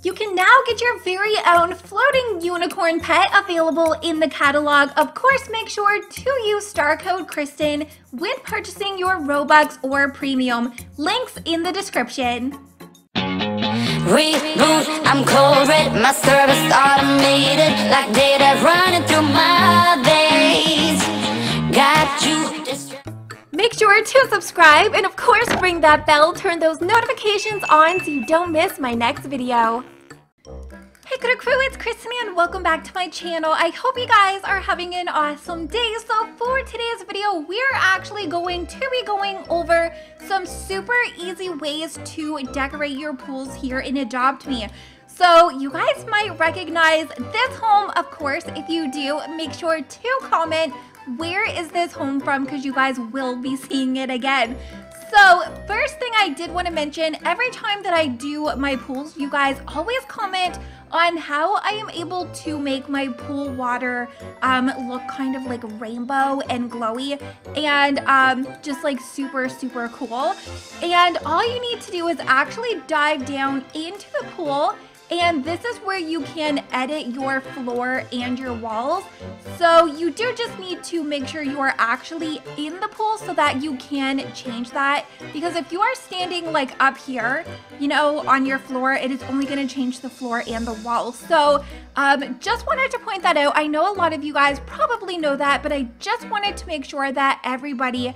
You can now get your very own floating unicorn pet available in the catalog. Of course, make sure to use STARCODE KRYSTIN when purchasing your Robux or Premium. Links in the description. Reboot, I'm cold red, my service automated, like data running through my veins. Got you. Make sure to subscribe and of course ring that bell, turn those notifications on so you don't miss my next video. Hey Critter Crew, it's Krystin and welcome back to my channel. I hope you guys are having an awesome day. So for today's video, we're actually going to be going over some super easy ways to decorate your pools here in Adopt Me. So you guys might recognize this home, of course. If you do, make sure to comment where is this home from, because you guys will be seeing it again. So first thing I did want to mention, every time that I do my pools, you guys always comment on how I am able to make my pool water look kind of like rainbow and glowy and just like super cool. And all you need to do is actually dive down into the pool, and this is where you can edit your floor and your walls. So you do just need to make sure you are actually in the pool so that you can change that. Because if you are standing like up here, you know, on your floor, it is only gonna change the floor and the walls. So just wanted to point that out. I know a lot of you guys probably know that, but I just wanted to make sure that everybody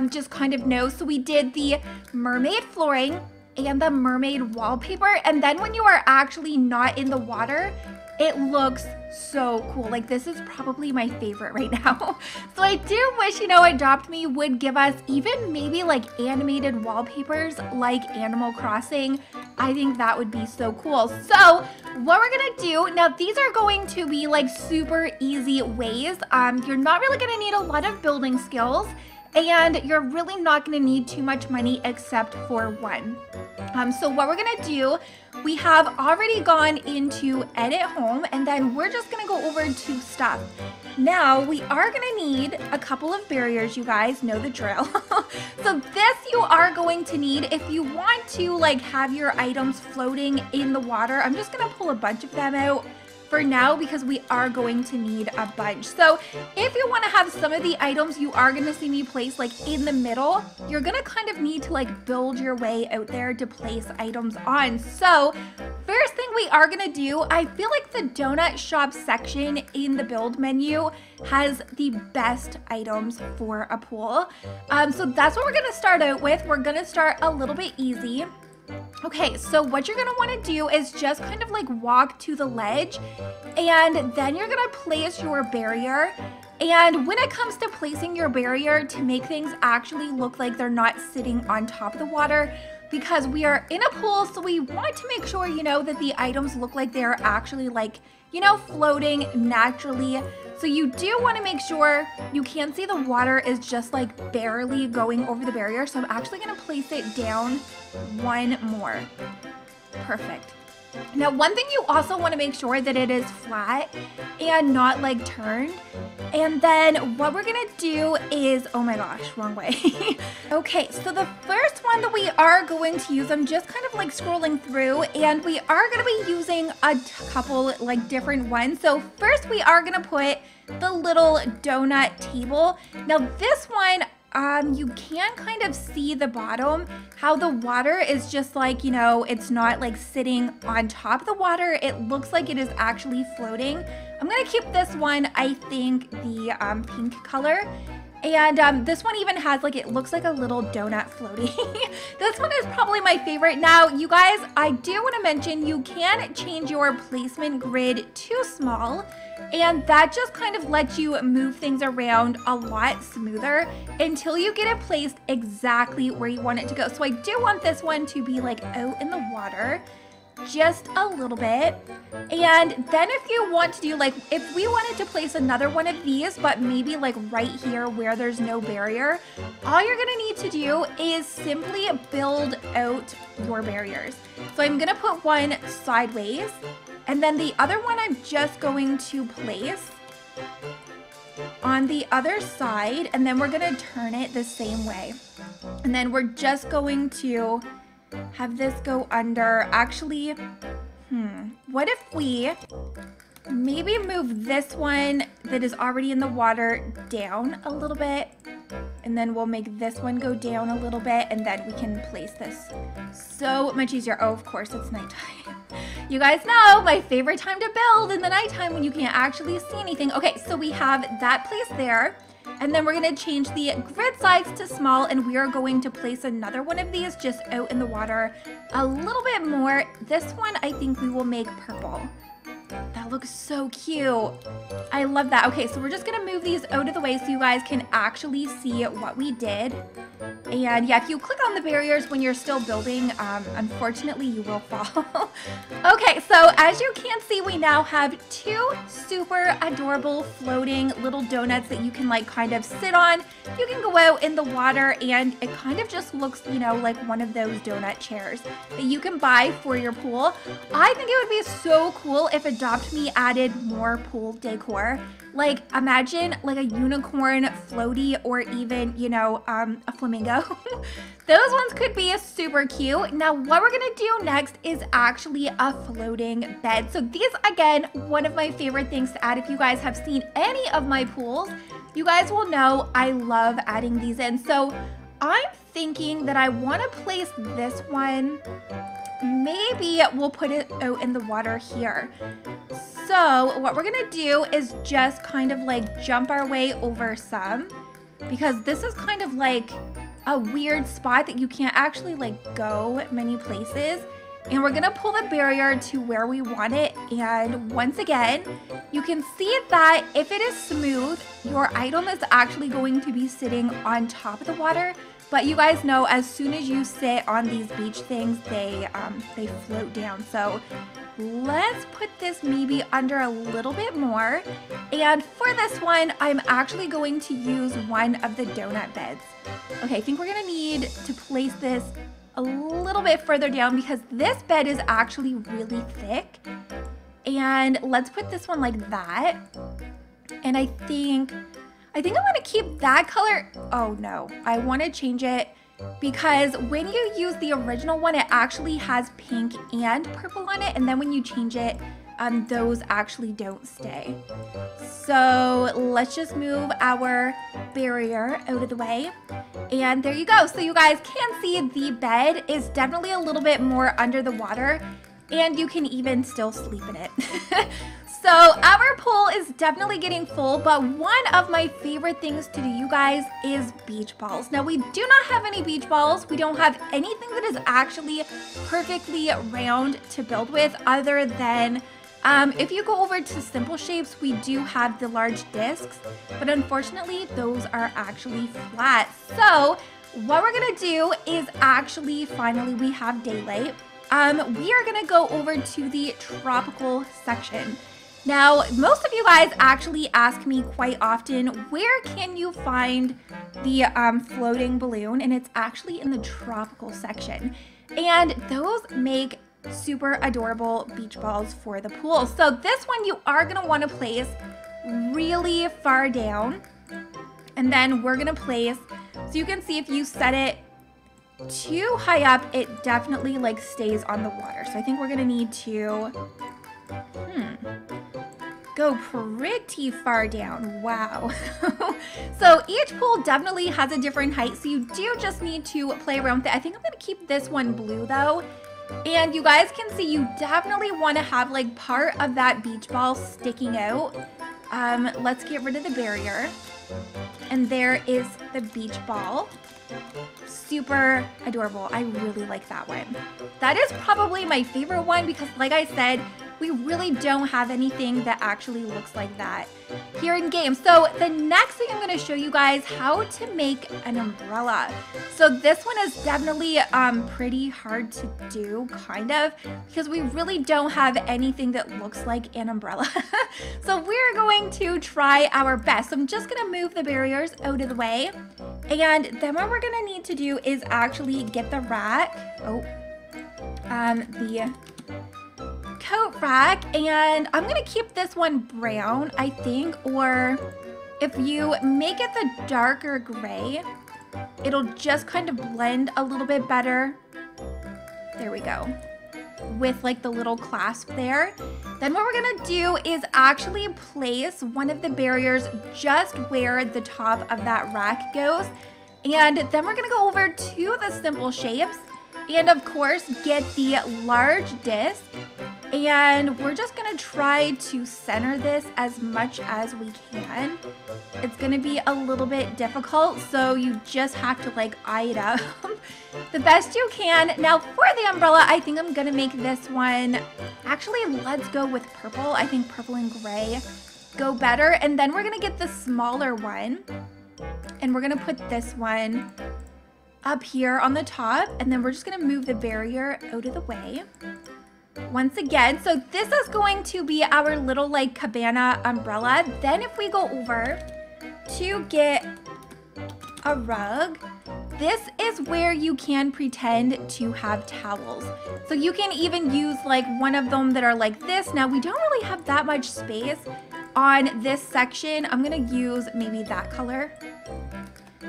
just kind of knows. So we did the mermaid flooring and the mermaid wallpaper, and then when you are actually not in the water, it looks so cool. Like, this is probably my favorite right now. So I do wish, you know, Adopt Me would give us even maybe like animated wallpapers like Animal Crossing. I think that would be so cool. So what we're gonna do now, these are going to be like super easy ways. You're not really gonna need a lot of building skills, and you're really not going to need too much money except for one. So what we're going to do, we have already gone into edit home, and then we're just going to go over to stuff. Now we are going to need a couple of barriers. You guys know the drill. So this you are going to need if you want to like have your items floating in the water. I'm just going to pull a bunch of them out for now because we are going to need a bunch. So if you want to have some of the items you are going to see me place like in the middle, you're going to kind of need to like build your way out there to place items on. So first thing we are going to do, I feel like the donut shop section in the build menu has the best items for a pool. So that's what we're going to start out with. We're going to start a little bit easy. Okay, so what you're gonna wanna do is just kind of like walk to the ledge, and then you're gonna place your barrier. And when it comes to placing your barrier, to make things actually look like they're not sitting on top of the water, because we are in a pool, so we want to make sure, you know, that the items look like they're actually like, you know, floating naturally. So you do want to make sure you can see the water is just like barely going over the barrier. So I'm actually going to place it down one more. Perfect. Now, one thing you also want to make sure that it is flat and not like turned. And then what we're going to do is, oh my gosh, wrong way. Okay, so the first one that we are going to use, I'm just kind of like scrolling through, and we are going to be using a couple like different ones. So first we are going to put the little donut table. Now this one, you can kind of see the bottom, how the water is just like, you know, it's not like sitting on top of the water. It looks like it is actually floating. I'm gonna keep this one, I think the pink color. And this one even has like, it looks like a little donut floating. This one is probably my favorite. Now, you guys, I do want to mention you can change your placement grid to small, and that just kind of lets you move things around a lot smoother until you get it placed exactly where you want it to go. So I do want this one to be like out in the water just a little bit. And then if you want to do like, if we wanted to place another one of these, but maybe like right here where there's no barrier, all you're gonna need to do is simply build out your barriers. So I'm gonna put one sideways, and then the other one I'm just going to place on the other side, and then we're gonna turn it the same way. And then we're just going to have this go under. Actually, What if we maybe move this one that is already in the water down a little bit, and then we'll make this one go down a little bit, and then we can place this so much easier. Oh, of course, it's nighttime. You guys know my favorite time to build in the nighttime when you can't actually see anything. Okay, so we have that place there. And then we're gonna change the grid size to small, and we are going to place another one of these just out in the water a little bit more. This one, I think we will make purple. That looks so cute. I love that. Okay, so we're just gonna move these out of the way so you guys can actually see what we did. And yeah, if you click on the barriers when you're still building, unfortunately you will fall. Okay, so as you can see, we now have two super adorable floating little donuts that you can like kind of sit on. You can go out in the water and it kind of just looks, you know, like one of those donut chairs that you can buy for your pool. I think it would be so cool if Adopt Me added more pool decor. Like imagine like a unicorn floaty, or even, you know, a flamingo. Those ones could be super cute. Now what we're gonna do next is actually a floating bed. So these, again, one of my favorite things to add. If you guys have seen any of my pools, you guys will know I love adding these in. So I'm thinking that I want to place this one, maybe we'll put it out in the water here. So what we're gonna do is just kind of like jump our way over some, because this is kind of like a weird spot that you can't actually like go many places. And we're gonna pull the barrier to where we want it. And once again, you can see that if it is smooth, your item is actually going to be sitting on top of the water. But you guys know, as soon as you sit on these beach things, they float down. So let's put this maybe under a little bit more. And for this one, I'm actually going to use one of the donut beds. Okay, I think we're gonna need to place this a little bit further down because this bed is actually really thick. And let's put this one like that. And I think I want to keep that color. Oh no, I want to change it because when you use the original one, it actually has pink and purple on it. And then when you change it, those actually don't stay. So let's just move our barrier out of the way. And there you go. So you guys can see the bed is definitely a little bit more under the water, and you can even still sleep in it. So our pool is definitely getting full, but one of my favorite things to do, you guys, is beach balls. Now we do not have any beach balls. We don't have anything that is actually perfectly round to build with, other than if you go over to Simple Shapes, we do have the large discs, but unfortunately those are actually flat. So what we're gonna do is actually, finally we have daylight. We are gonna go over to the tropical section. Now, most of you guys actually ask me quite often, where can you find the floating balloon? And it's actually in the tropical section. And those make super adorable beach balls for the pool. So this one you are gonna wanna place really far down. And then we're gonna place, so you can see if you set it too high up, it definitely like stays on the water. So I think we're gonna need to, go pretty far down. Wow. So each pool definitely has a different height, so you do just need to play around with it. I think I'm gonna keep this one blue though. And you guys can see you definitely want to have like part of that beach ball sticking out. Let's get rid of the barrier. And there is the beach ball. Super adorable. I really like that one. That is probably my favorite one because, like I said, we really don't have anything that actually looks like that here in game. So the next thing I'm going to show you guys how to make an umbrella. So this one is definitely pretty hard to do, kind of, because we really don't have anything that looks like an umbrella. So we're going to try our best. So I'm just going to move the barriers out of the way. And then what we're going to need to do is actually get the rack. The coat rack, and I'm gonna keep this one brown, I think, or if you make it the darker gray, it'll just kind of blend a little bit better. There we go. with like the little clasp there. Then what we're gonna do is actually place one of the barriers just where the top of that rack goes. And then we're gonna go over to the simple shapes and of course get the large disc. And we're just gonna try to center this as much as we can. It's gonna be a little bit difficult, so you just have to like eye it up the best you can. Now for the umbrella, I think I'm gonna make this one, actually let's go with purple. I think purple and gray go better. And then we're gonna get the smaller one and we're gonna put this one up here on the top, and then we're just gonna move the barrier out of the way. Once again, so this is going to be our little like cabana umbrella. Then if we go over to get a rug, this is where you can pretend to have towels. So you can even use like one of them that are like this. Now we don't really have that much space on this section. I'm gonna use maybe that color.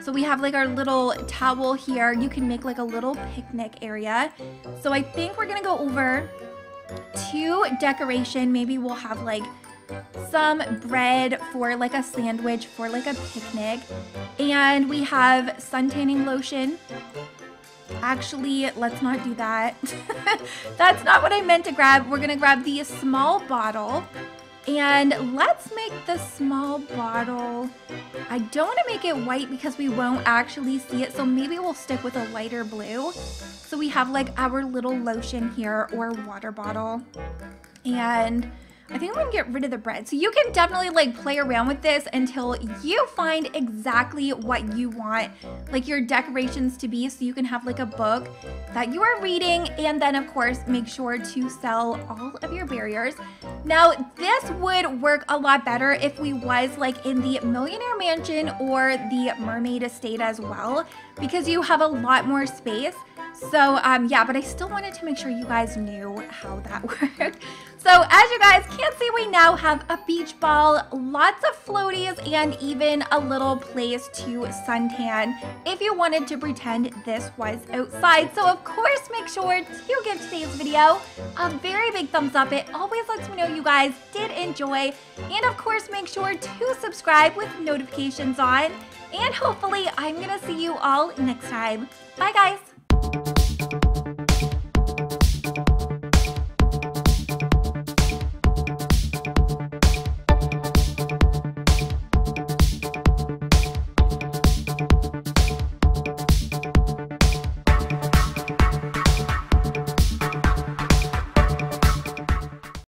So we have like our little towel here. You can make like a little picnic area. So I think we're gonna go over to decoration. Maybe we'll have like some bread for like a sandwich for like a picnic. And we have sun tanning lotion. Actually, let's not do that. That's not what I meant to grab. We're gonna grab the small bottle. And let's make the small bottle, I don't want to make it white because we won't actually see it, so maybe we'll stick with a lighter blue. So we have like our little lotion here or water bottle. And I think I'm gonna get rid of the bread. So you can definitely like play around with this until you find exactly what you want like your decorations to be, so you can have like a book that you are reading. And then of course make sure to sell all of your barriers. Now this would work a lot better if we was like in the Millionaire Mansion or the Mermaid Estate as well, because you have a lot more space. So yeah, but I still wanted to make sure you guys knew how that worked. So as you guys can see, we now have a beach ball, lots of floaties, and even a little place to suntan if you wanted to pretend this was outside. So of course, make sure to give today's video a very big thumbs up. It always lets me know you guys did enjoy. And of course, make sure to subscribe with notifications on. And hopefully, I'm gonna see you all next time. Bye guys!